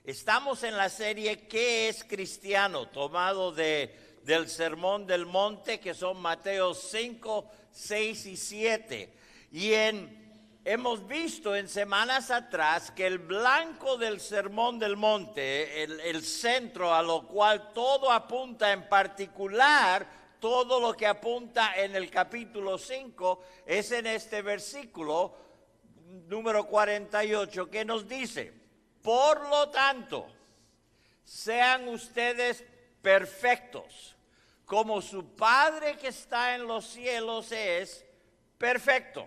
Estamos en la serie ¿Qué es cristiano? Tomado del Sermón del Monte, que son Mateo 5, 6 y 7. Hemos visto en semanas atrás que el blanco del Sermón del Monte, el centro a lo cual todo apunta, en particular todo lo que apunta en el capítulo 5, es en este versículo número 48, que nos dice: por lo tanto, sean ustedes perfectos, como su Padre que está en los cielos es perfecto.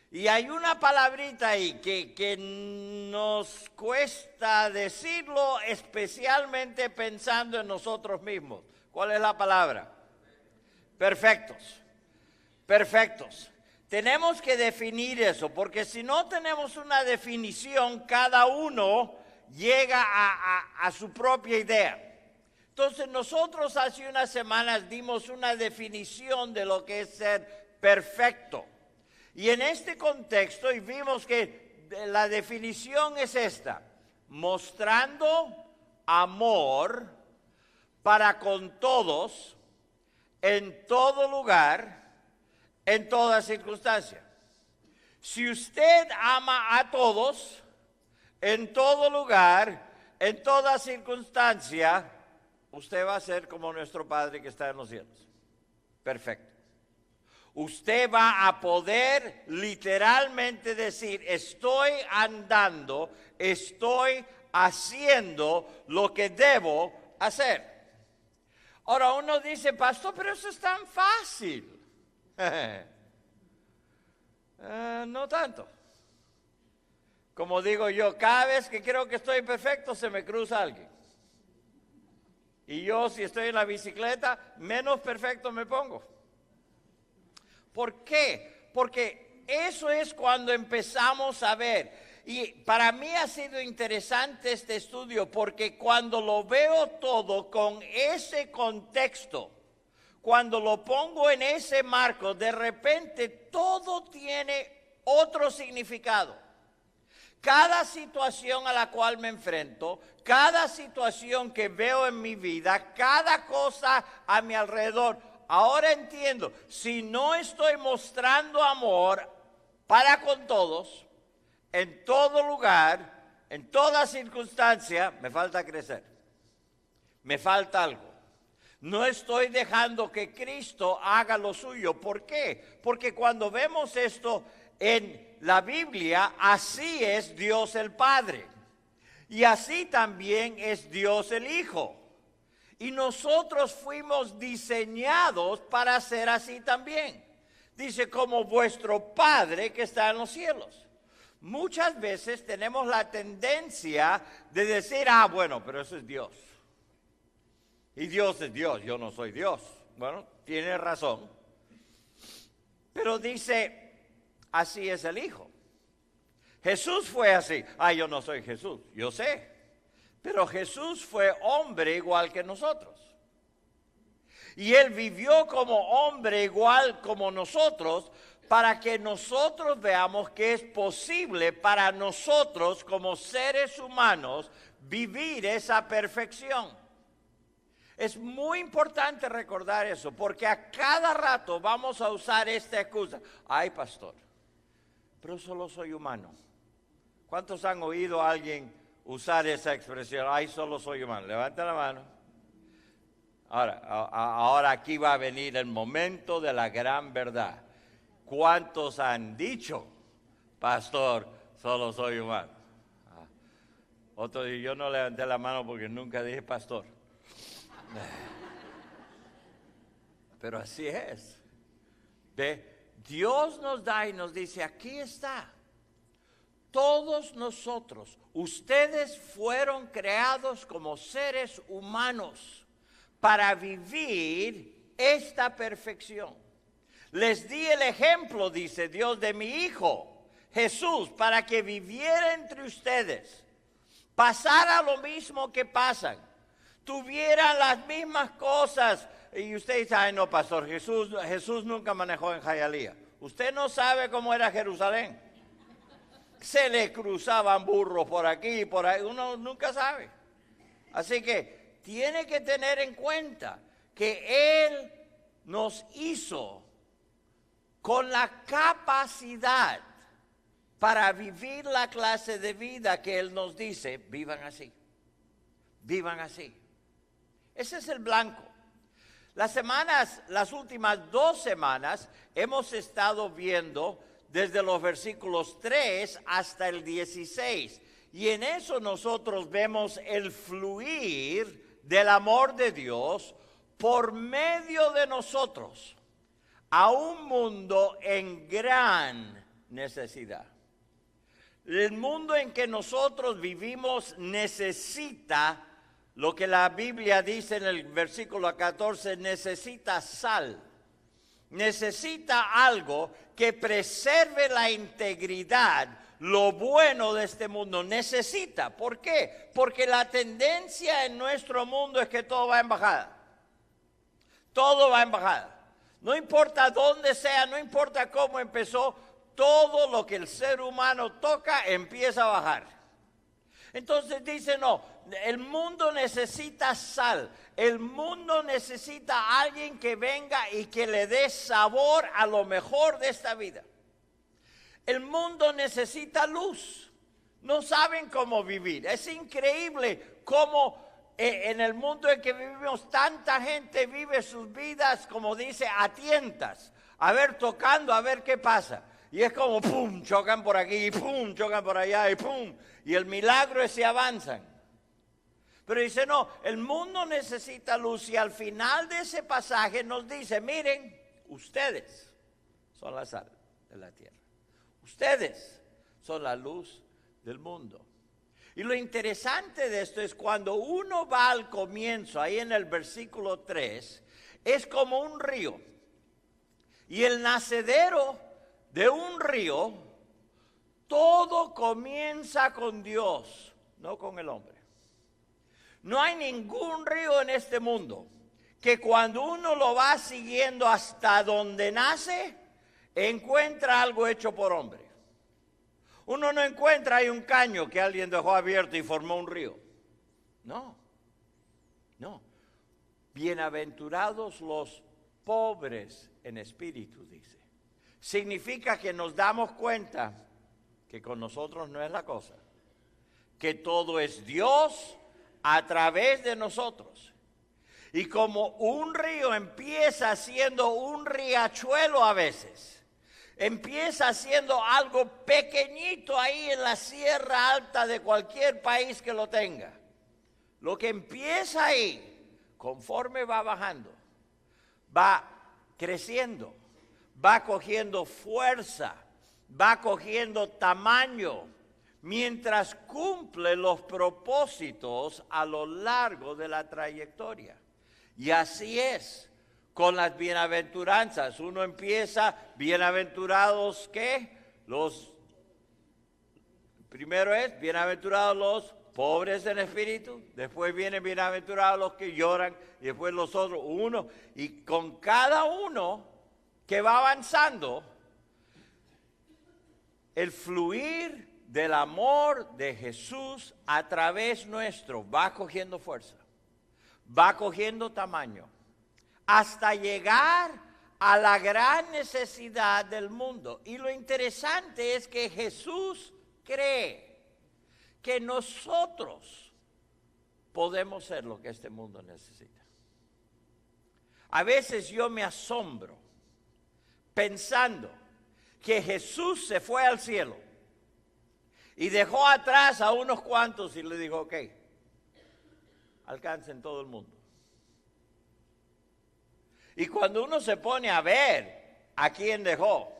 Y hay una palabrita ahí que nos cuesta decirlo, especialmente pensando en nosotros mismos. ¿Cuál es la palabra? Perfectos. Perfectos. Tenemos que definir eso, porque si no tenemos una definición, cada uno llega a su propia idea. Entonces nosotros hace unas semanas dimos una definición de lo que es ser perfecto. Y en este contexto, y vimos que la definición es esta: mostrando amor para con todos, en todo lugar, en toda circunstancia. Si usted ama a todos, en todo lugar, en toda circunstancia, usted va a ser como nuestro Padre que está en los cielos. Perfecto. Usted va a poder literalmente decir: estoy andando, estoy haciendo lo que debo hacer. Ahora uno dice: pastor, pero eso es tan fácil. No tanto. Como digo yo, cada vez que creo que estoy perfecto, se me cruza alguien. Y yo, si estoy en la bicicleta, menos perfecto me pongo. ¿Por qué? Porque eso es cuando empezamos a ver. Y para mí ha sido interesante este estudio, porque cuando lo veo todo con ese contexto, cuando lo pongo en ese marco, de repente todo tiene otro significado. Cada situación a la cual me enfrento, cada situación que veo en mi vida, cada cosa a mi alrededor, ahora entiendo: si no estoy mostrando amor para con todos, en todo lugar, en toda circunstancia, me falta crecer. Me falta algo. No estoy dejando que Cristo haga lo suyo. ¿Por qué? Porque cuando vemos esto en la Biblia, así es Dios el Padre. Y así también es Dios el Hijo. Y nosotros fuimos diseñados para ser así también. Dice: como vuestro Padre que está en los cielos. Muchas veces tenemos la tendencia de decir: bueno, pero eso es Dios. Y Dios es Dios, yo no soy Dios. Bueno, tiene razón. Pero dice: así es el Hijo. Jesús fue así. Yo no soy Jesús, yo sé. Pero Jesús fue hombre igual que nosotros. Y Él vivió como hombre igual como nosotros, para que nosotros veamos que es posible para nosotros como seres humanos vivir esa perfección. Es muy importante recordar eso, porque a cada rato vamos a usar esta excusa: pastor, pero solo soy humano. ¿Cuántos han oído a alguien usar esa expresión? Solo soy humano. Levanta la mano. Ahora aquí va a venir el momento de la gran verdad. ¿Cuántos han dicho: pastor, solo soy humano? Otro, yo no levanté la mano porque nunca dije pastor. Pero así es. Dios nos da y nos dice: aquí está. Todos nosotros, ustedes fueron creados como seres humanos para vivir esta perfección. Les di el ejemplo, dice Dios, de mi Hijo Jesús, para que viviera entre ustedes, pasara lo mismo que pasan, tuvieran las mismas cosas. Y usted dice: no, pastor, Jesús nunca manejó en Hialeah. Usted no sabe cómo era Jerusalén. Se le cruzaban burros por aquí y por ahí, uno nunca sabe. Así que tiene que tener en cuenta que Él nos hizo con la capacidad para vivir la clase de vida que Él nos dice, vivan así, vivan así. Ese es el blanco. Las últimas 2 semanas, hemos estado viendo desde los versículos 3 hasta el 16. Y en eso nosotros vemos el fluir del amor de Dios por medio de nosotros a un mundo en gran necesidad. El mundo en que nosotros vivimos necesita lo que la Biblia dice en el versículo 14, necesita sal. Necesita algo que preserve la integridad, lo bueno de este mundo. Necesita. ¿Por qué? Porque la tendencia en nuestro mundo es que todo va en bajada. Todo va en bajada. No importa dónde sea, no importa cómo empezó, todo lo que el ser humano toca empieza a bajar. Entonces dice, no, el mundo necesita sal. El mundo necesita a alguien que venga y que le dé sabor a lo mejor de esta vida. El mundo necesita luz. No saben cómo vivir. Es increíble cómo en el mundo en que vivimos tanta gente vive sus vidas, como dice, a tientas. A ver, tocando, a ver qué pasa. Y es como, pum, chocan por aquí, pum, chocan por allá, y pum. Y el milagro es que avanzan. Pero dice, no, el mundo necesita luz. Y al final de ese pasaje nos dice, miren, ustedes son la sal de la tierra. Ustedes son la luz del mundo. Y lo interesante de esto es cuando uno va al comienzo, ahí en el versículo 3, es como un río. Y el nacedero de un río, todo comienza con Dios, no con el hombre. No hay ningún río en este mundo que cuando uno lo va siguiendo hasta donde nace, encuentra algo hecho por hombre. Uno no encuentra ahí un caño que alguien dejó abierto y formó un río. No, no. Bienaventurados los pobres en espíritu, dice. Significa que nos damos cuenta que con nosotros no es la cosa, que todo es Dios a través de nosotros. Y como un río empieza siendo un riachuelo a veces, empieza siendo algo pequeñito ahí en la sierra alta de cualquier país que lo tenga. Lo que empieza ahí, conforme va bajando, va creciendo, va cogiendo fuerza, va cogiendo tamaño, mientras cumple los propósitos a lo largo de la trayectoria. Y así es con las bienaventuranzas. Uno empieza, bienaventurados, ¿qué? Primero es, bienaventurados los pobres en espíritu, después vienen bienaventurados los que lloran, y después los otros, uno, y con cada uno que va avanzando, el fluir del amor de Jesús a través nuestro va cogiendo fuerza, va cogiendo tamaño, hasta llegar a la gran necesidad del mundo. Y lo interesante es que Jesús cree que nosotros podemos ser lo que este mundo necesita. A veces yo me asombro pensando que Jesús se fue al cielo y dejó atrás a unos cuantos y le dijo, ok, alcancen todo el mundo. Y cuando uno se pone a ver a quién dejó,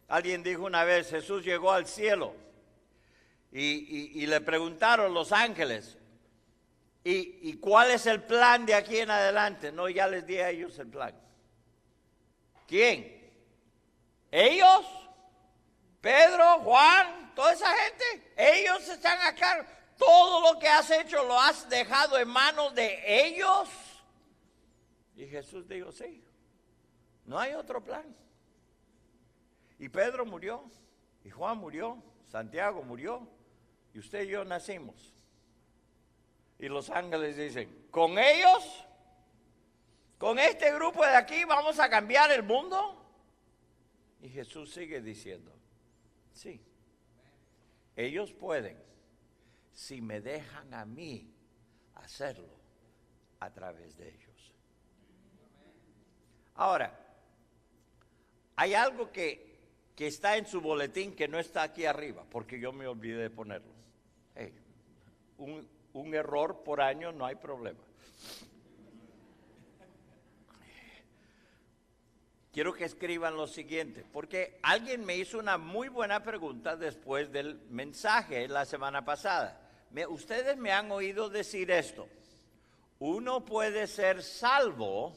alguien dijo una vez, Jesús llegó al cielo y le preguntaron los ángeles, ¿y cuál es el plan de aquí en adelante? No, ya les di a ellos el plan. ¿Quién? ¿Ellos? ¿Pedro? ¿Juan? ¿Toda esa gente? Ellos están acá. Todo lo que has hecho lo has dejado en manos de ellos. Y Jesús dijo, sí, no hay otro plan. Y Pedro murió, y Juan murió, Santiago murió y usted y yo nacimos. Y los ángeles dicen, ¿con ellos? ¿Con este grupo de aquí vamos a cambiar el mundo? Y Jesús sigue diciendo, sí, ellos pueden, si me dejan a mí hacerlo a través de ellos. Ahora, hay algo que está en su boletín que no está aquí arriba, porque yo me olvidé de ponerlo. Hey, un error por año no hay problema. Quiero que escriban lo siguiente, porque alguien me hizo una muy buena pregunta después del mensaje la semana pasada. Ustedes me han oído decir esto: uno puede ser salvo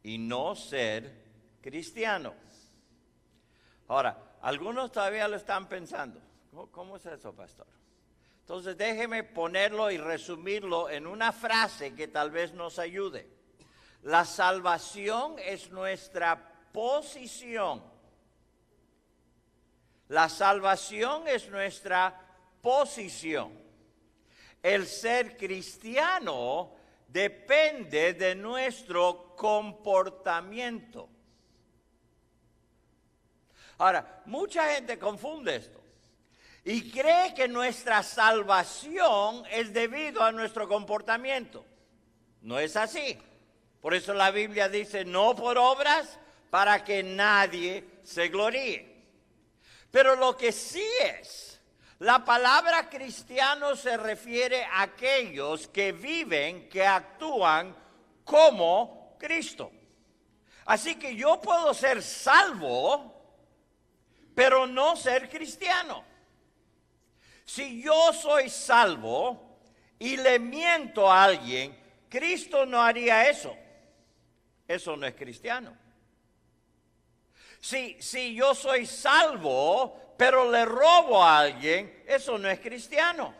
y no ser cristiano. Ahora, algunos todavía lo están pensando. ¿Cómo es eso, pastor? Entonces déjeme ponerlo y resumirlo en una frase que tal vez nos ayude. La salvación es nuestra posición. La salvación es nuestra posición. El ser cristiano depende de nuestro comportamiento. Ahora, mucha gente confunde esto y cree que nuestra salvación es debido a nuestro comportamiento. No es así. Por eso la Biblia dice, no por obras, para que nadie se gloríe. Pero lo que sí es, la palabra cristiano se refiere a aquellos que viven, que actúan como Cristo. Así que yo puedo ser salvo, pero no ser cristiano. Si yo soy salvo y le miento a alguien, Cristo no haría eso. Eso no es cristiano. Si yo soy salvo, pero le robo a alguien, eso no es cristiano.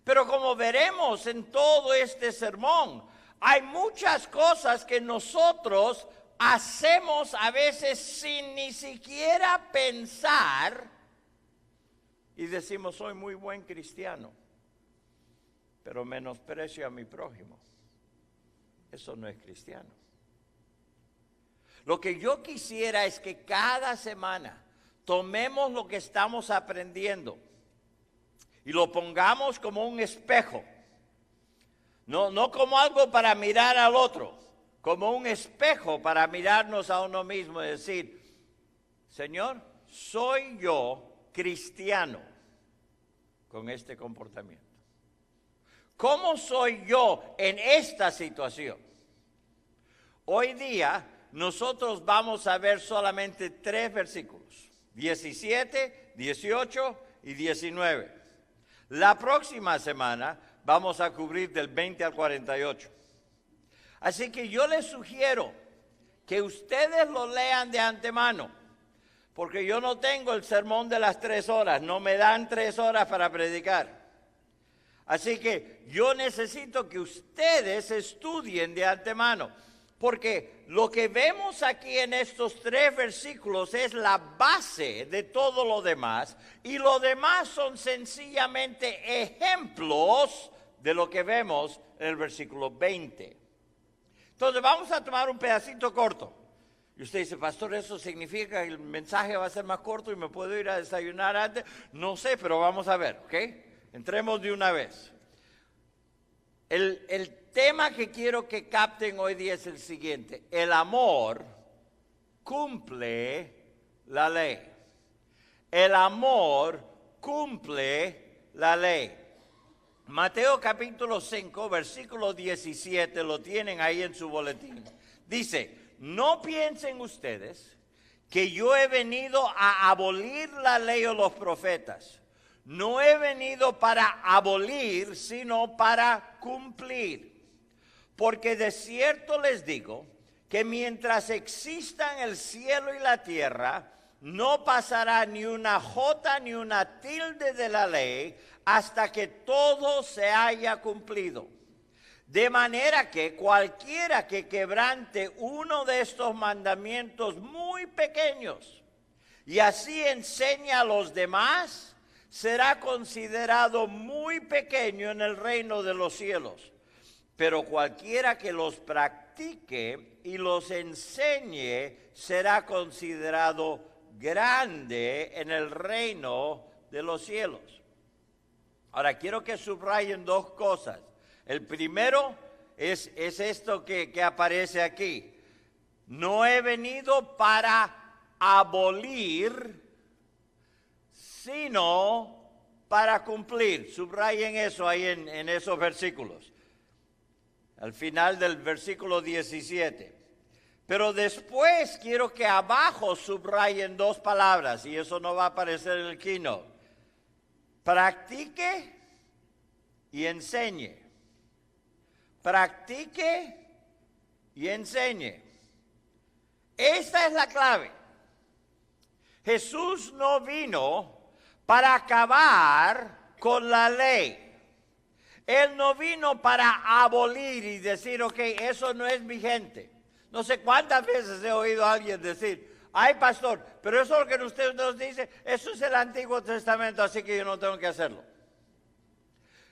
Pero como veremos en todo este sermón, hay muchas cosas que nosotros hacemos a veces sin ni siquiera pensar y decimos, soy muy buen cristiano, pero menosprecio a mi prójimo. Eso no es cristiano. Lo que yo quisiera es que cada semana tomemos lo que estamos aprendiendo y lo pongamos como un espejo. No como algo para mirar al otro, como un espejo para mirarnos a uno mismo y decir, Señor, soy yo cristiano con este comportamiento. ¿Cómo soy yo en esta situación? Hoy día nosotros vamos a ver solamente 3 versículos, 17, 18 y 19. La próxima semana vamos a cubrir del 20 al 48. Así que yo les sugiero que ustedes lo lean de antemano, porque yo no tengo el sermón de las 3 horas, no me dan 3 horas para predicar. Así que yo necesito que ustedes estudien de antemano, porque lo que vemos aquí en estos 3 versículos es la base de todo lo demás, y lo demás son sencillamente ejemplos de lo que vemos en el versículo 20. Entonces vamos a tomar un pedacito corto. Y usted dice, pastor, ¿eso significa que el mensaje va a ser más corto y me puedo ir a desayunar antes? No sé, pero vamos a ver, ¿ok? Entremos de una vez. El tema que quiero que capten hoy día es el siguiente: el amor cumple la ley. El amor cumple la ley. Mateo capítulo 5, versículo 17, lo tienen ahí en su boletín. Dice, no piensen ustedes que yo he venido a abolir la ley o los profetas. No he venido para abolir, sino para cumplir. Porque de cierto les digo que mientras existan el cielo y la tierra, no pasará ni una jota ni una tilde de la ley hasta que todo se haya cumplido. De manera que cualquiera que quebrante uno de estos mandamientos muy pequeños y así enseña a los demás, será considerado muy pequeño en el reino de los cielos. Pero cualquiera que los practique y los enseñe será considerado grande en el reino de los cielos. Ahora, quiero que subrayen dos cosas. El primero es esto que aparece aquí. No he venido para abolir, sino para cumplir. Subrayen eso ahí en esos versículos. Al final del versículo 17. Pero después quiero que abajo subrayen dos palabras, y eso no va a aparecer en el keynote. Practique y enseñe. Practique y enseñe. Esta es la clave. Jesús no vino para acabar con la ley. Él no vino para abolir y decir, ok, eso no es vigente. No sé cuántas veces he oído a alguien decir, ay pastor, pero eso es lo que usted nos dice, eso es el Antiguo Testamento, así que yo no tengo que hacerlo.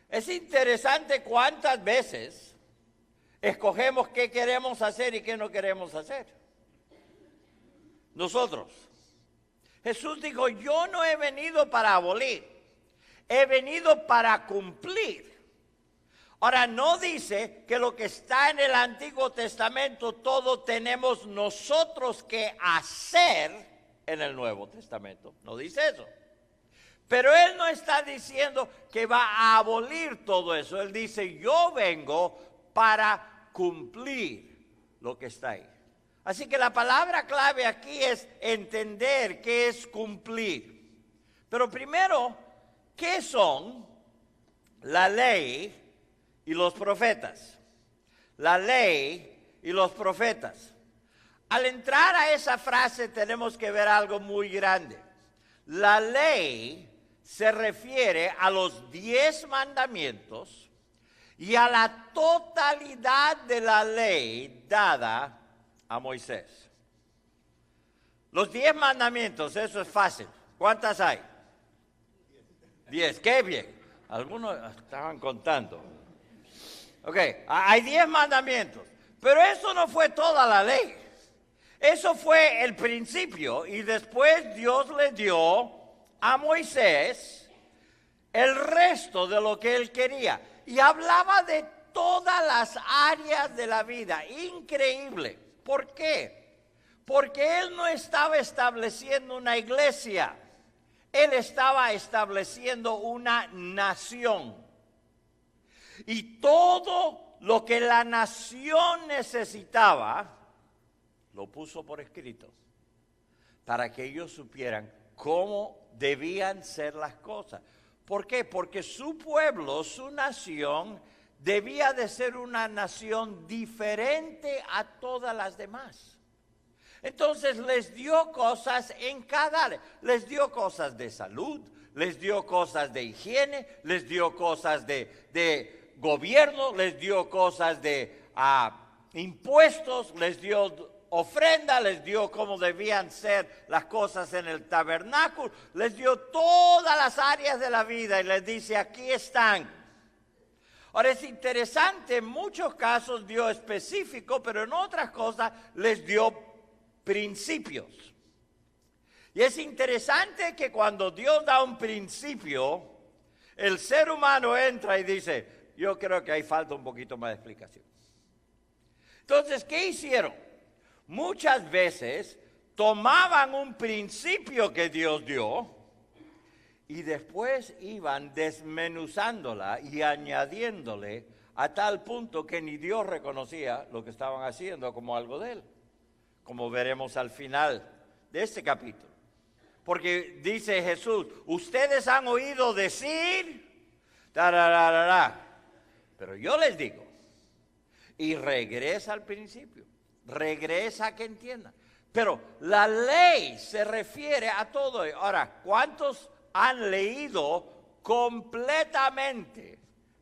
Es interesante cuántas veces escogemos qué queremos hacer y qué no queremos hacer. Nosotros. Jesús dijo, yo no he venido para abolir, he venido para cumplir. Ahora, no dice que lo que está en el Antiguo Testamento todo tenemos nosotros que hacer en el Nuevo Testamento. No dice eso. Pero Él no está diciendo que va a abolir todo eso. Él dice, yo vengo para cumplir lo que está ahí. Así que la palabra clave aquí es entender qué es cumplir. Pero primero, ¿qué son la ley y los profetas? La ley y los profetas. Al entrar a esa frase tenemos que ver algo muy grande. La ley se refiere a los 10 mandamientos y a la totalidad de la ley dada a Moisés. Los 10 mandamientos, eso es fácil. ¿Cuántas hay? 10. ¡Qué bien! Algunos estaban contando. Ok, hay 10 mandamientos, pero eso no fue toda la ley. Eso fue el principio y después Dios le dio a Moisés el resto de lo que él quería. Y hablaba de todas las áreas de la vida. Increíble. ¿Por qué? Porque él no estaba estableciendo una iglesia. Él estaba estableciendo una nación. Y todo lo que la nación necesitaba, lo puso por escrito, para que ellos supieran cómo debían ser las cosas. ¿Por qué? Porque su pueblo, su nación, debía de ser una nación diferente a todas las demás. Entonces les dio cosas en cada área. Les dio cosas de salud, les dio cosas de higiene, les dio cosas de gobierno, les dio cosas de impuestos, les dio ofrenda, les dio cómo debían ser las cosas en el tabernáculo, les dio todas las áreas de la vida y les dice, aquí están. Ahora es interesante, en muchos casos dio específico, pero en otras cosas les dio principios. Y es interesante que cuando Dios da un principio, el ser humano entra y dice, yo creo que ahí falta un poquito más de explicación. Entonces, ¿qué hicieron? Muchas veces tomaban un principio que Dios dio y después iban desmenuzándola y añadiéndole a tal punto que ni Dios reconocía lo que estaban haciendo como algo de Él, como veremos al final de este capítulo. Porque dice Jesús, ustedes han oído decir, pero yo les digo, y regresa al principio. Regresa a que entiendan. Pero la ley se refiere a todo. Ahora, ¿cuántos han leído completamente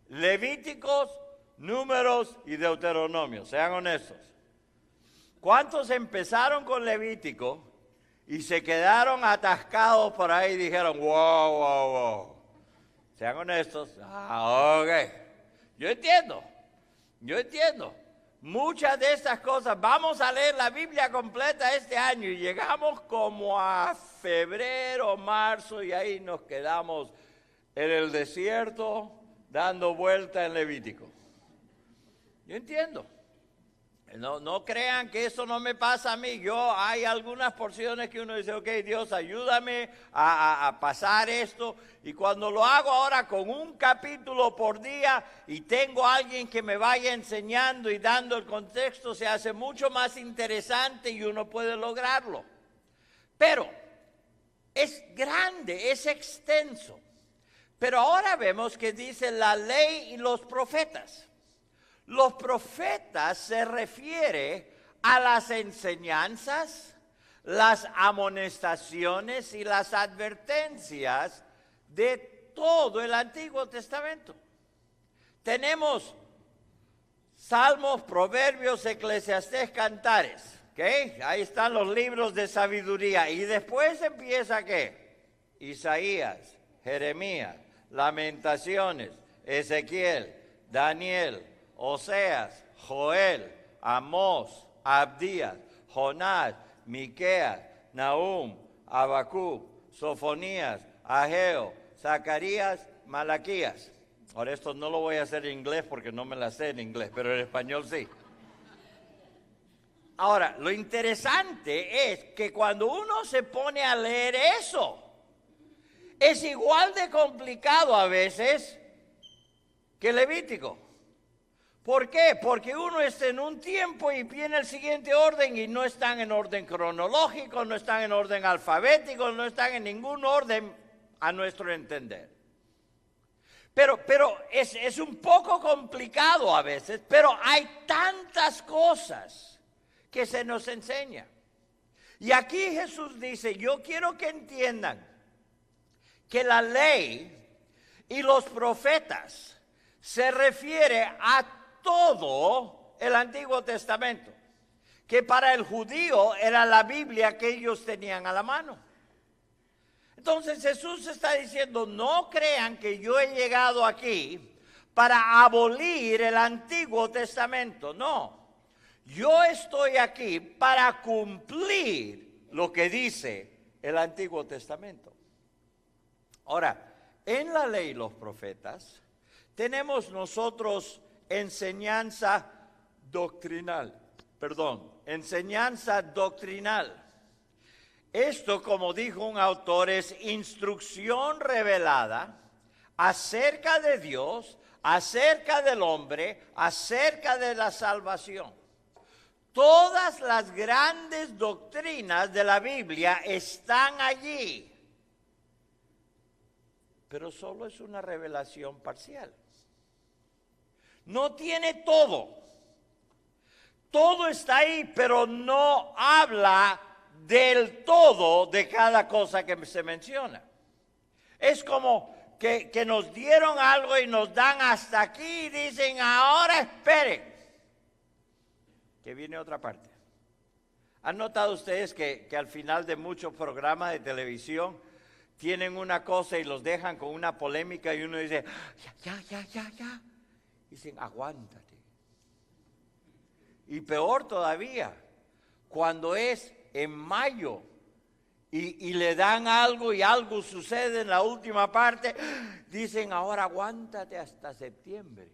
Levíticos, Números y Deuteronomio? Sean honestos. ¿Cuántos empezaron con Levítico y se quedaron atascados por ahí y dijeron, wow, wow, wow. Sean honestos. Ok. Yo entiendo. Muchas de estas cosas, vamos a leer la Biblia completa este año y llegamos como a febrero, marzo y ahí nos quedamos en el desierto dando vuelta en Levítico. Yo entiendo. No crean que eso no me pasa a mí. Hay algunas porciones que uno dice, ok, Dios, ayúdame a pasar esto. Y cuando lo hago ahora con un capítulo por día y tengo a alguien que me vaya enseñando y dando el contexto, se hace mucho más interesante y uno puede lograrlo. Pero es grande, es extenso. Pero ahora vemos que dice la ley y los profetas. Los profetas se refiere a las enseñanzas, las amonestaciones y las advertencias de todo el Antiguo Testamento. Tenemos Salmos, Proverbios, Eclesiastés, Cantares. ¿Okay? Ahí están los libros de sabiduría. Y después empieza ¿qué? Isaías, Jeremías, Lamentaciones, Ezequiel, Daniel, Oseas, Joel, Amós, Abdías, Jonás, Miqueas, Nahum, Habacuc, Sofonías, Ageo, Zacarías, Malaquías. Ahora esto no lo voy a hacer en inglés porque no me la sé en inglés, pero en español sí. Ahora, lo interesante es que cuando uno se pone a leer eso, es igual de complicado a veces que Levítico. ¿Por qué? Porque uno está en un tiempo y viene el siguiente orden y no están en orden cronológico, no están en orden alfabético, no están en ningún orden a nuestro entender. Pero es un poco complicado a veces, pero hay tantas cosas que se nos enseña. Y aquí Jesús dice, yo quiero que entiendan que la ley y los profetas se refiere a todo el Antiguo Testamento, que para el judío era la Biblia que ellos tenían a la mano. Entonces Jesús está diciendo, no crean que yo he llegado aquí para abolir el Antiguo Testamento, no. Yo estoy aquí para cumplir lo que dice el Antiguo Testamento. Ahora, en la ley y los profetas, tenemos nosotros enseñanza doctrinal. Esto, como dijo un autor, es instrucción revelada acerca de Dios, acerca del hombre, acerca de la salvación. Todas las grandes doctrinas de la Biblia están allí, pero solo es una revelación parcial. No tiene todo. Todo está ahí, pero no habla del todo de cada cosa que se menciona. Es como que nos dieron algo y nos dan hasta aquí y dicen, ahora esperen, que viene otra parte. ¿Han notado ustedes que al final de muchos programas de televisión tienen una cosa y los dejan con una polémica y uno dice, ya? Dicen, aguántate. Y peor todavía, cuando es en mayo y le dan algo y algo sucede en la última parte, dicen, ahora aguántate hasta septiembre.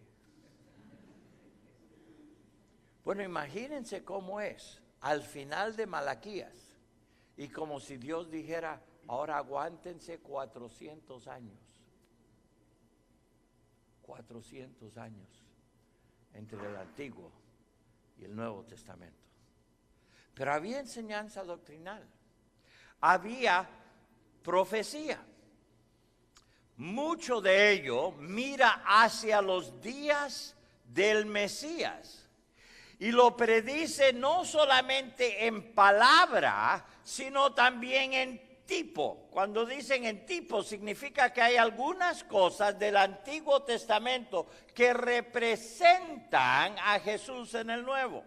Bueno, imagínense cómo es al final de Malaquías y como si Dios dijera, ahora aguántense 400 años. 400 años entre el Antiguo y el Nuevo Testamento. Pero había enseñanza doctrinal, había profecía. Mucho de ello mira hacia los días del Mesías y lo predice no solamente en palabra, sino también en tipo. Cuando dicen en tipo, significa que hay algunas cosas del Antiguo Testamento que representan a Jesús en el Nuevo.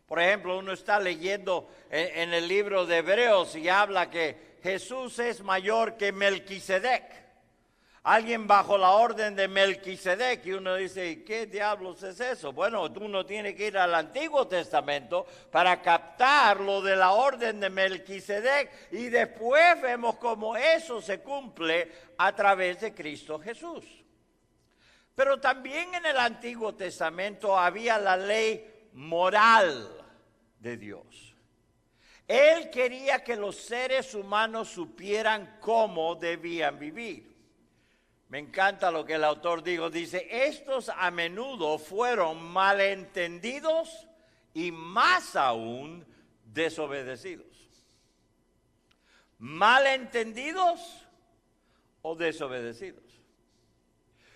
Por ejemplo, uno está leyendo en el libro de Hebreos y habla que Jesús es mayor que Melquisedec. Alguien bajo la orden de Melquisedec, y uno dice, ¿y qué diablos es eso? Bueno, uno tiene que ir al Antiguo Testamento para captar lo de la orden de Melquisedec, y después vemos cómo eso se cumple a través de Cristo Jesús. Pero también en el Antiguo Testamento había la ley moral de Dios. Él quería que los seres humanos supieran cómo debían vivir. Me encanta lo que el autor dice, estos a menudo fueron malentendidos y más aún desobedecidos. Malentendidos o desobedecidos.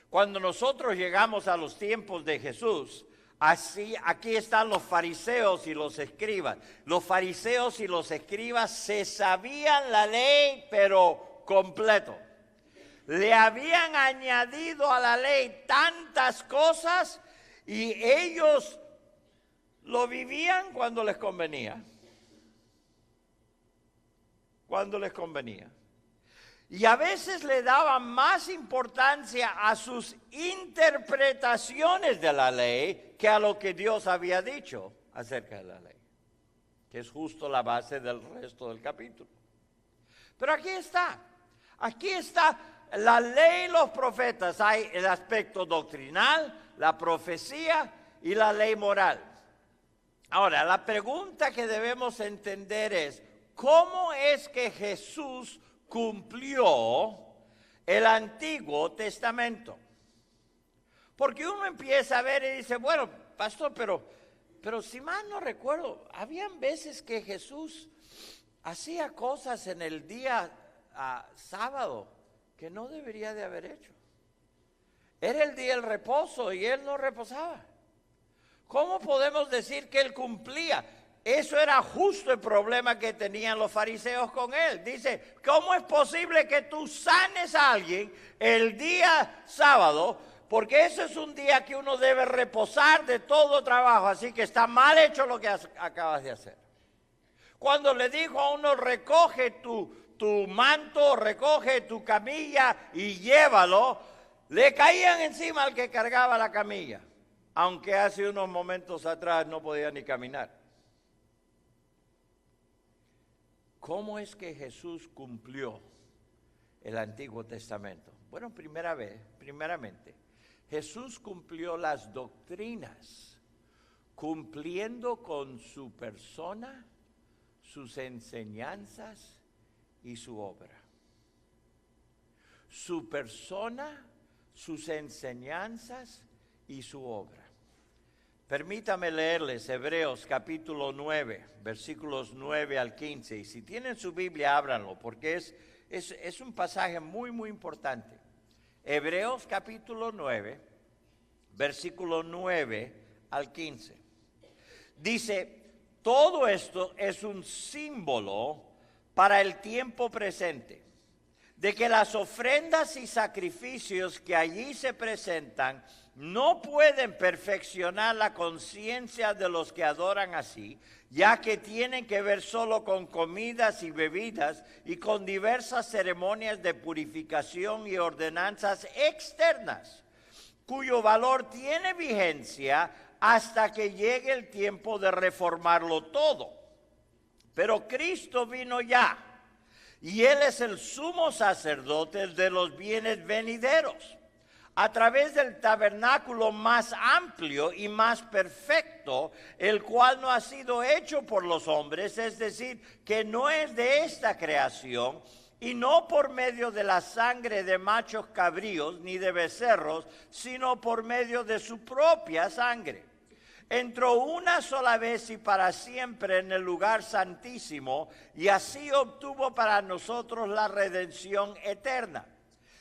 Cuando nosotros llegamos a los tiempos de Jesús, aquí están los fariseos y los escribas. Los fariseos y los escribas se sabían la ley, pero completo. Le habían añadido a la ley tantas cosas y ellos lo vivían cuando les convenía. Cuando les convenía. Y a veces le daban más importancia a sus interpretaciones de la ley que a lo que Dios había dicho acerca de la ley, que es justo la base del resto del capítulo. Pero aquí está la ley y los profetas. Hay el aspecto doctrinal, la profecía y la ley moral. Ahora, la pregunta que debemos entender es, ¿cómo es que Jesús cumplió el Antiguo Testamento? Porque uno empieza a ver y dice, bueno, pastor, pero si mal no recuerdo, habían veces que Jesús hacía cosas en el día sábado que no debería de haber hecho. Era el día del reposo y él no reposaba. ¿Cómo podemos decir que él cumplía? Eso era justo el problema que tenían los fariseos con él. Dice, ¿cómo es posible que tú sanes a alguien el día sábado? Porque ese es un día que uno debe reposar de todo trabajo, así que está mal hecho lo que acabas de hacer. Cuando le dijo a uno, recoge tu manto, recoge tu camilla y llévalo, le caían encima al que cargaba la camilla, aunque hace unos momentos atrás no podía ni caminar. ¿Cómo es que Jesús cumplió el Antiguo Testamento? Bueno, primeramente, Jesús cumplió las doctrinas, cumpliendo con su persona, sus enseñanzas y su obra. Su persona, sus enseñanzas y su obra. Permítame leerles Hebreos capítulo 9, versículos 9 al 15. Y si tienen su Biblia, ábranlo, porque es un pasaje muy, muy importante. Hebreos capítulo 9, versículo 9 al 15. Dice, todo esto es un símbolo para el tiempo presente, de que las ofrendas y sacrificios que allí se presentan no pueden perfeccionar la conciencia de los que adoran así, ya que tienen que ver solo con comidas y bebidas y con diversas ceremonias de purificación y ordenanzas externas, cuyo valor tiene vigencia hasta que llegue el tiempo de reformarlo todo. Pero Cristo vino ya, y Él es el sumo sacerdote de los bienes venideros, a través del tabernáculo más amplio y más perfecto, el cual no ha sido hecho por los hombres, es decir, que no es de esta creación, y no por medio de la sangre de machos cabríos ni de becerros, sino por medio de su propia sangre. Entró una sola vez y para siempre en el lugar santísimo, y así obtuvo para nosotros la redención eterna.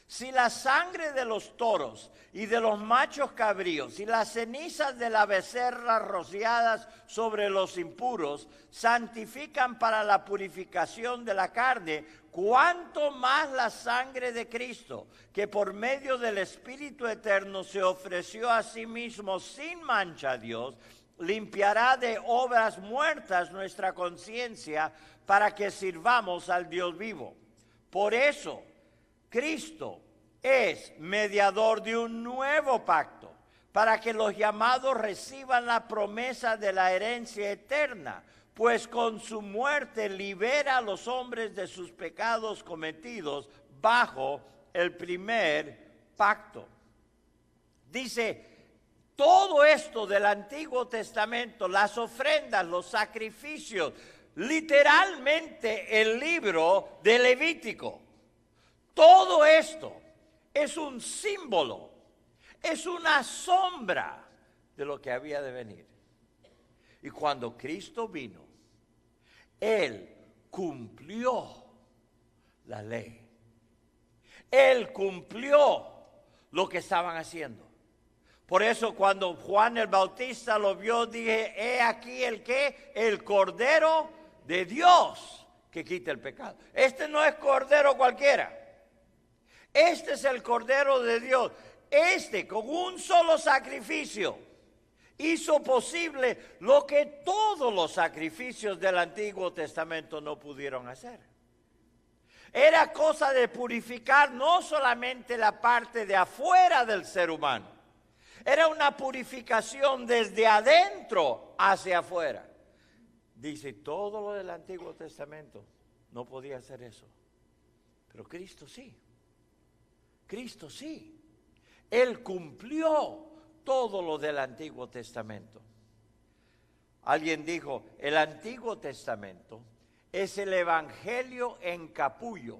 Si la sangre de los toros y de los machos cabríos y las cenizas de la becerra rociadas sobre los impuros santifican para la purificación de la carne, cuánto más la sangre de Cristo, que por medio del Espíritu eterno se ofreció a sí mismo sin mancha a Dios, limpiará de obras muertas nuestra conciencia para que sirvamos al Dios vivo. Por eso, Cristo es mediador de un nuevo pacto, para que los llamados reciban la promesa de la herencia eterna, pues con su muerte libera a los hombres de sus pecados cometidos bajo el primer pacto. Dice, todo esto del Antiguo Testamento, las ofrendas, los sacrificios, literalmente el libro de Levítico, todo esto es un símbolo, es una sombra de lo que había de venir. Y cuando Cristo vino, Él cumplió la ley. Él cumplió lo que estaban haciendo. Por eso cuando Juan el Bautista lo vio, dije, he aquí el Cordero de Dios que quita el pecado. Este no es Cordero cualquiera. Este es el Cordero de Dios. Este, con un solo sacrificio, hizo posible lo que todos los sacrificios del Antiguo Testamento no pudieron hacer. Era cosa de purificar no solamente la parte de afuera del ser humano, era una purificación desde adentro hacia afuera. Dice, todo lo del Antiguo Testamento no podía hacer eso, pero Cristo sí. Cristo sí. Él cumplió todo lo del Antiguo Testamento. Alguien dijo, el Antiguo Testamento es el Evangelio en capullo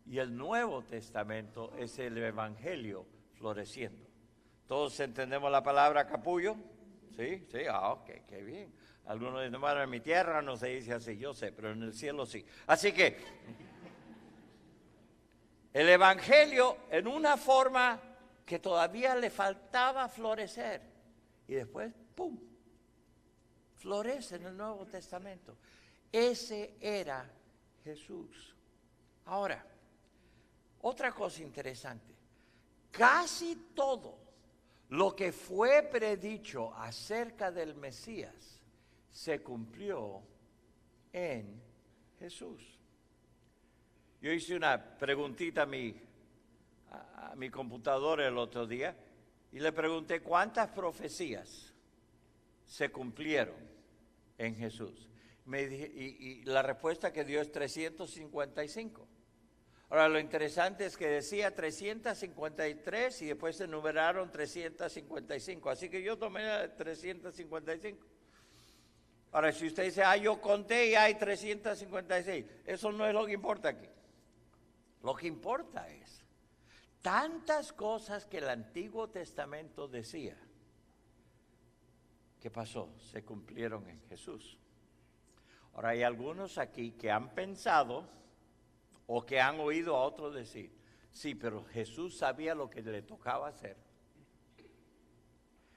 y el Nuevo Testamento es el Evangelio floreciendo. ¿Todos entendemos la palabra capullo? ¿Sí? Sí, ok, qué bien. Algunos dicen, bueno, en mi tierra no se dice así, yo sé, pero en el cielo sí. Así que, el Evangelio en una forma que todavía le faltaba florecer. Y después, ¡pum!, florece en el Nuevo Testamento. Ese era Jesús. Ahora, otra cosa interesante. Casi todo lo que fue predicho acerca del Mesías se cumplió en Jesús. Yo hice una preguntita a mi computadora el otro día y le pregunté cuántas profecías se cumplieron en Jesús. Y la respuesta que dio es 355. Ahora, lo interesante es que decía 353 y después se numeraron 355. Así que yo tomé 355. Ahora, si usted dice, yo conté y hay 356, eso no es lo que importa aquí. Lo que importa es tantas cosas que el Antiguo Testamento decía. ¿Qué pasó? Se cumplieron en Jesús. Ahora, hay algunos aquí que han pensado o que han oído a otros decir, sí, pero Jesús sabía lo que le tocaba hacer.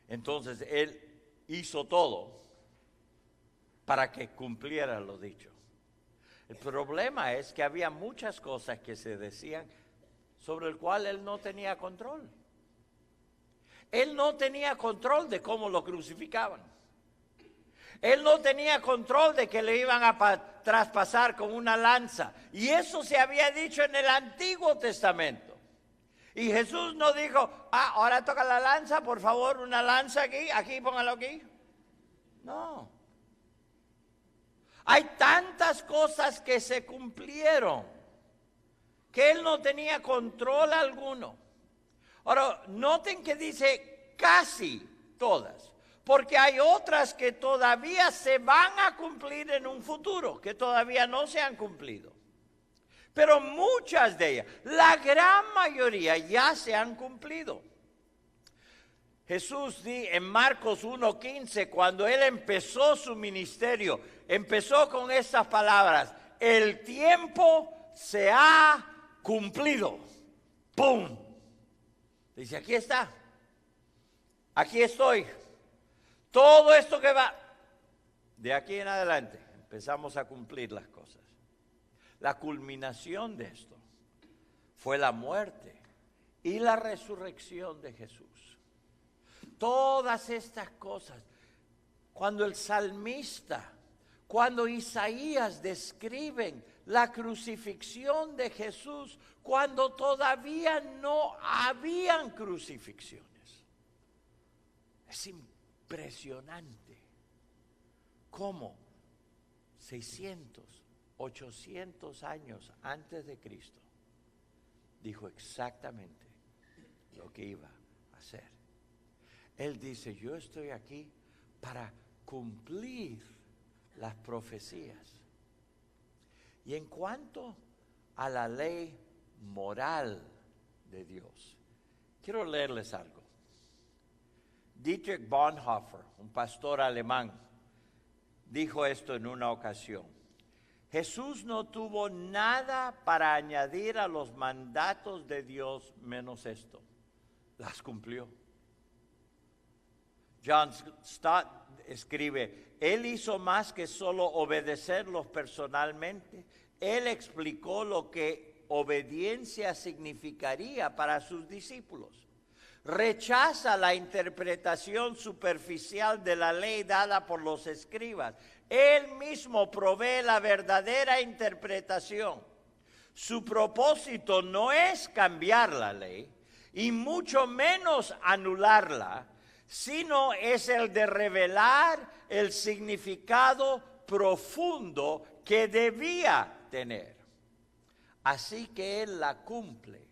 Entonces, Él hizo todo para que cumpliera lo dicho. El problema es que había muchas cosas que se decían sobre el cual Él no tenía control. Él no tenía control de cómo lo crucificaban. Él no tenía control de que le iban a traspasar con una lanza. Y eso se había dicho en el Antiguo Testamento. Y Jesús no dijo, ahora toca la lanza, por favor, una lanza aquí, póngalo aquí. No. Hay tantas cosas que se cumplieron que Él no tenía control alguno. Ahora, noten que dice casi todas. Porque hay otras que todavía se van a cumplir en un futuro, que todavía no se han cumplido. Pero muchas de ellas, la gran mayoría ya se han cumplido. Jesús en Marcos 1:15, cuando Él empezó su ministerio, empezó con estas palabras, el tiempo se ha cumplido. ¡Pum! Dice, aquí está, aquí estoy. Todo esto que va, de aquí en adelante, empezamos a cumplir las cosas. La culminación de esto fue la muerte y la resurrección de Jesús. Todas estas cosas, cuando el salmista, cuando Isaías describen la crucifixión de Jesús, cuando todavía no habían crucifixiones. Es impresionante cómo 600, 800 años antes de Cristo dijo exactamente lo que iba a hacer. Él dice, yo estoy aquí para cumplir las profecías. Y en cuanto a la ley moral de Dios, quiero leerles algo. Dietrich Bonhoeffer, un pastor alemán, dijo esto en una ocasión. Jesús no tuvo nada para añadir a los mandatos de Dios menos esto. Las cumplió. John Stott escribe, Él hizo más que solo obedecerlos personalmente. Él explicó lo que obediencia significaría para sus discípulos. Rechaza la interpretación superficial de la ley dada por los escribas. Él mismo provee la verdadera interpretación. Su propósito no es cambiar la ley, y mucho menos anularla, sino es el de revelar el significado profundo que debía tener. Así que Él la cumple,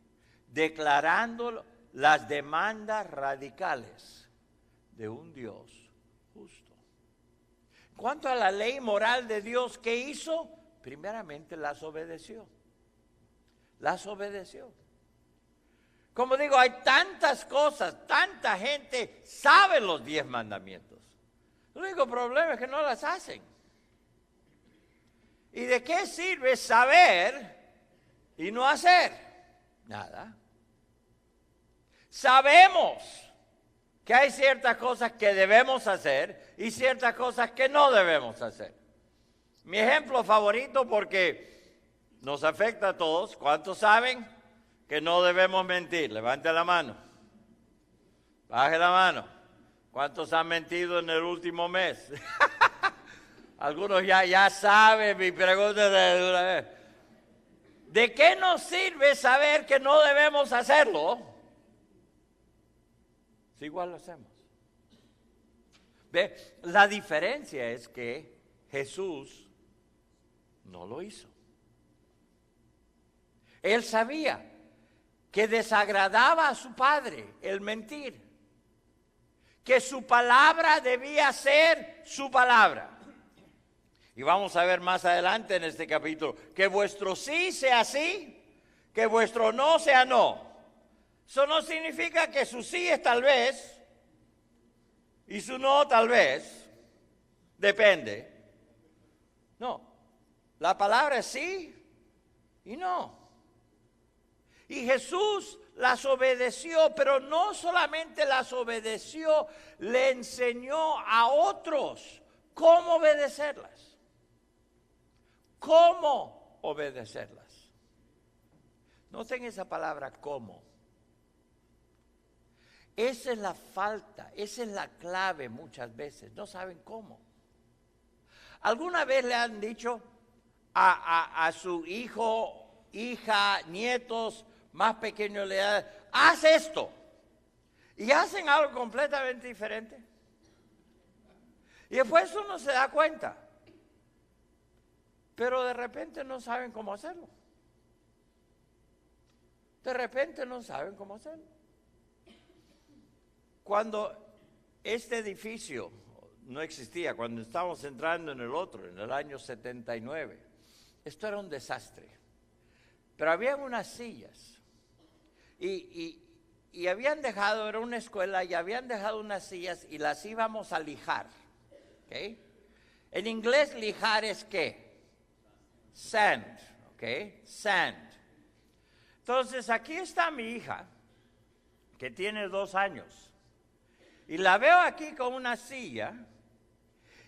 declarando las demandas radicales de un Dios justo. En cuanto a la ley moral de Dios, ¿qué hizo? Primeramente las obedeció. Las obedeció. Como digo, hay tantas cosas, tanta gente sabe los 10 mandamientos. El único problema es que no las hacen. ¿Y de qué sirve saber y no hacer? Nada. Sabemos que hay ciertas cosas que debemos hacer y ciertas cosas que no debemos hacer. Mi ejemplo favorito, porque nos afecta a todos, ¿cuántos saben que no debemos mentir? Levante la mano. Baje la mano. ¿Cuántos han mentido en el último mes? Algunos ya saben mi pregunta de una vez. ¿De qué nos sirve saber que no debemos hacerlo? Si igual lo hacemos. ¿Ve? La diferencia es que Jesús no lo hizo. Él sabía que desagradaba a su Padre el mentir, que su palabra debía ser su palabra. Y vamos a ver más adelante en este capítulo, que vuestro sí sea sí, que vuestro no sea no. Eso no significa que su sí es tal vez y su no tal vez, depende. No, la palabra es sí y no. Y Jesús las obedeció, pero no solamente las obedeció, le enseñó a otros cómo obedecerlas. ¿Cómo obedecerlas? Noten esa palabra cómo. Esa es la falta, esa es la clave muchas veces, no saben cómo. ¿Alguna vez le han dicho a su hijo, hija, nietos más pequeños, le dan, haz esto? Y hacen algo completamente diferente. Y después uno se da cuenta. Pero de repente no saben cómo hacerlo. De repente no saben cómo hacerlo. Cuando este edificio no existía, cuando estábamos entrando en el otro, en el año 79, esto era un desastre. Pero había unas sillas y habían dejado, era una escuela, y habían dejado unas sillas y las íbamos a lijar. ¿Okay? En inglés lijar es ¿qué? Sand, ¿ok? Sand. Entonces aquí está mi hija, que tiene 2 años, y la veo aquí con una silla,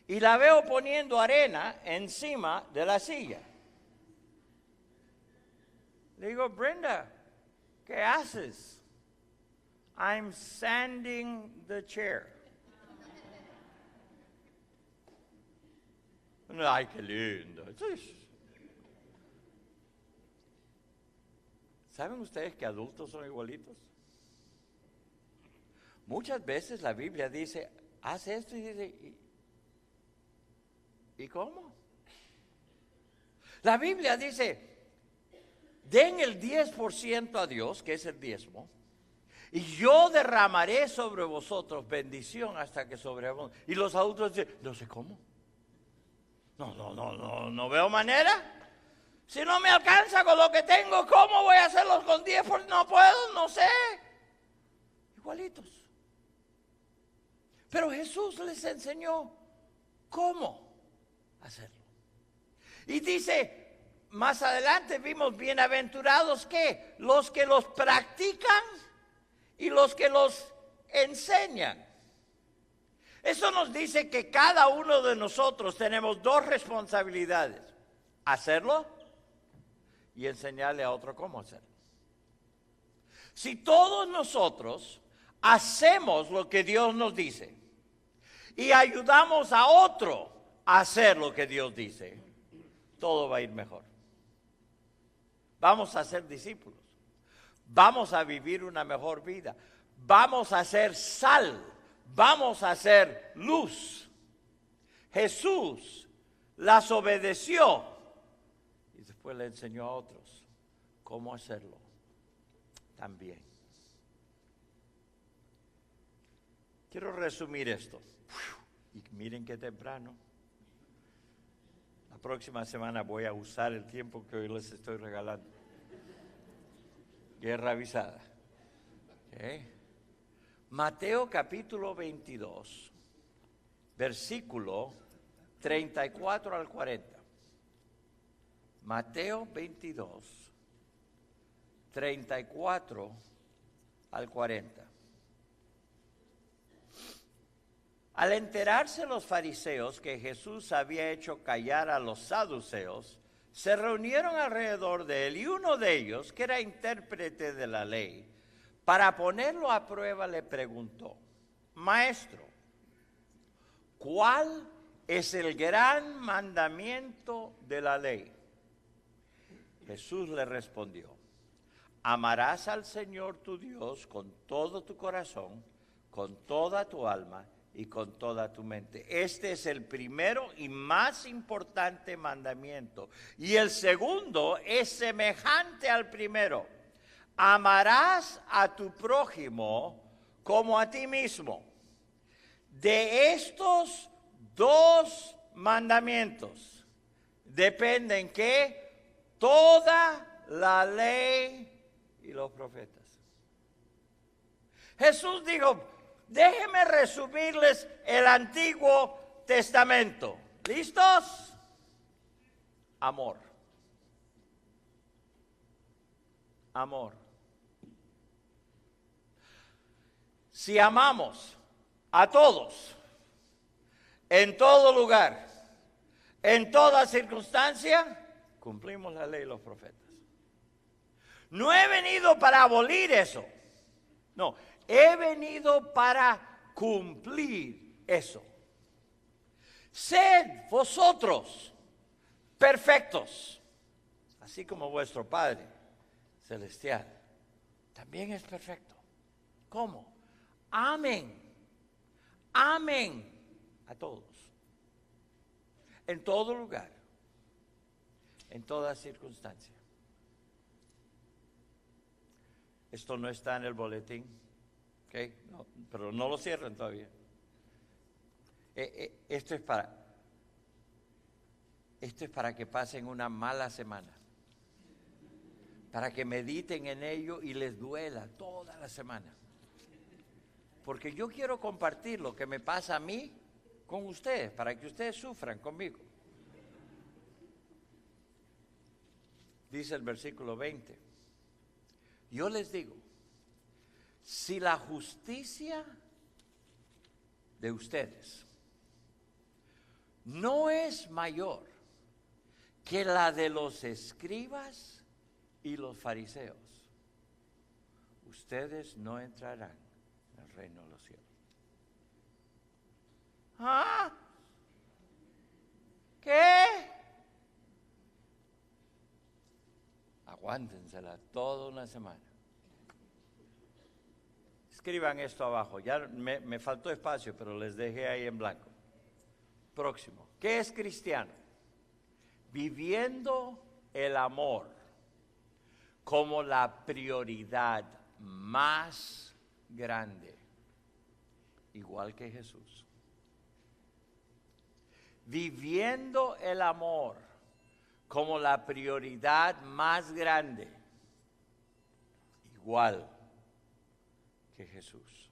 y la veo poniendo arena encima de la silla. Le digo, Brenda, ¿qué haces? I'm sanding the chair. Ay, qué lindo. ¿Saben ustedes que adultos son igualitos? Muchas veces la Biblia dice, haz esto y dice, ¿y cómo? La Biblia dice, den el 10% a Dios, que es el diezmo, y yo derramaré sobre vosotros bendición hasta que sobreabunde. Y los adultos dicen, no sé cómo. No veo manera. Si no me alcanza con lo que tengo, ¿cómo voy a hacerlos con 10%? No puedo, no sé. Igualitos. Pero Jesús les enseñó cómo hacerlo. Y dice, más adelante vimos, bienaventurados ¿qué? Los que los practican y los que los enseñan. Eso nos dice que cada uno de nosotros tenemos dos responsabilidades: hacerlo y enseñarle a otro cómo hacerlo. Si todos nosotros hacemos lo que Dios nos dice y ayudamos a otro a hacer lo que Dios dice, todo va a ir mejor. Vamos a ser discípulos. Vamos a vivir una mejor vida. Vamos a ser sal. Vamos a ser luz. Jesús las obedeció y después le enseñó a otros cómo hacerlo también. Quiero resumir esto. Y miren qué temprano. La próxima semana voy a usar el tiempo que hoy les estoy regalando. Guerra avisada. ¿Okay? Mateo capítulo 22, versículo 34 al 40. Mateo 22, 34 al 40. Al enterarse los fariseos que Jesús había hecho callar a los saduceos, se reunieron alrededor de él, y uno de ellos, que era intérprete de la ley, para ponerlo a prueba le preguntó: Maestro, ¿cuál es el gran mandamiento de la ley? Jesús le respondió: amarás al Señor tu Dios con todo tu corazón, con toda tu alma y con toda tu mente. Este es el primero y más importante mandamiento. Y el segundo es semejante al primero: amarás a tu prójimo como a ti mismo. De estos dos mandamientos dependen que toda la ley y los profetas. Jesús dijo: déjenme resumirles el Antiguo Testamento. ¿Listos? Amor. Amor. Si amamos a todos, en todo lugar, en toda circunstancia, cumplimos la ley y los profetas. No he venido para abolir eso. No, he venido para cumplir eso. Sed vosotros perfectos, así como vuestro Padre Celestial también es perfecto. ¿Cómo? Amen. Amen a todos. En todo lugar. En toda circunstancia. Esto no está en el boletín. ¿Okay? No, pero no lo cierren todavía. Esto es para que pasen una mala semana. Para que mediten en ello y les duela toda la semana. Porque yo quiero compartir lo que me pasa a mí con ustedes, para que ustedes sufran conmigo. Dice el versículo 20. Yo les digo, si la justicia de ustedes no es mayor que la de los escribas y los fariseos, ustedes no entrarán en el reino de los cielos. ¿Ah? ¿Qué? Aguántensela toda una semana. Escriban esto abajo. Ya me faltó espacio, pero les dejé ahí en blanco. Próximo. ¿Qué es cristiano? Viviendo el amor como la prioridad más grande, igual que Jesús. Viviendo el amor como la prioridad más grande, igual que Jesús.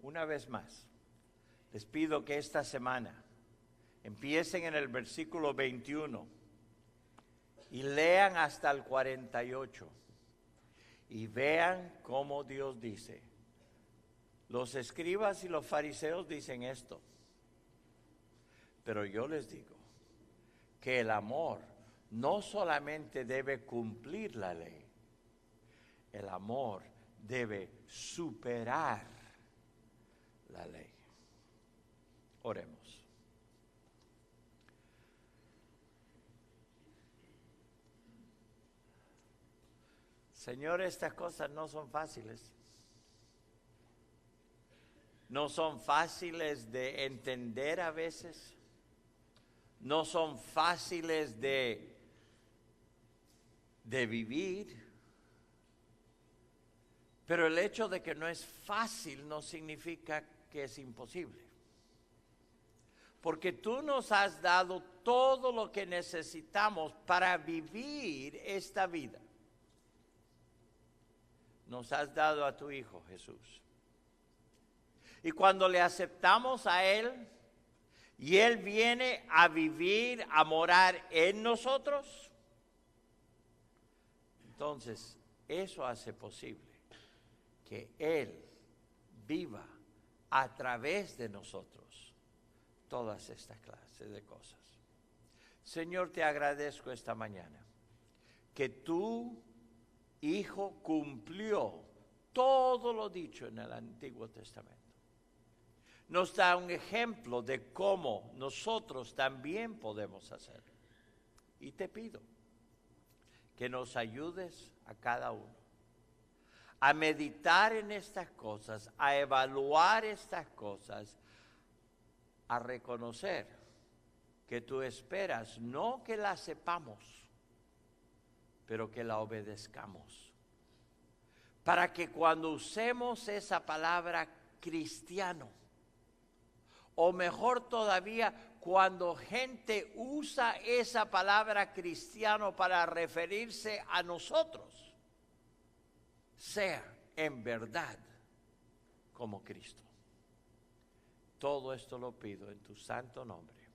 Una vez más, les pido que esta semana empiecen en el versículo 21 y lean hasta el 48 y vean cómo Dios dice. Los escribas y los fariseos dicen esto, pero yo les digo que el amor no solamente debe cumplir la ley, el amor debe superar la ley. Oremos. Señor, estas cosas no son fáciles. No son fáciles de entender a veces. No son fáciles de vivir. Pero el hecho de que no es fácil no significa que es imposible. Porque tú nos has dado todo lo que necesitamos para vivir esta vida. Nos has dado a tu Hijo Jesús. Y cuando le aceptamos a Él, y Él viene a vivir, a morar en nosotros, entonces eso hace posible que Él viva a través de nosotros todas estas clases de cosas. Señor, te agradezco esta mañana que tu Hijo cumplió todo lo dicho en el Antiguo Testamento. Nos da un ejemplo de cómo nosotros también podemos hacerlo. Y te pido que nos ayudes a cada uno a meditar en estas cosas, a evaluar estas cosas, a reconocer que tú esperas no que la sepamos, pero que la obedezcamos. Para que cuando usemos esa palabra cristiano, o mejor todavía, cuando gente usa esa palabra cristiano para referirse a nosotros, sea en verdad como Cristo. Todo esto lo pido en tu santo nombre.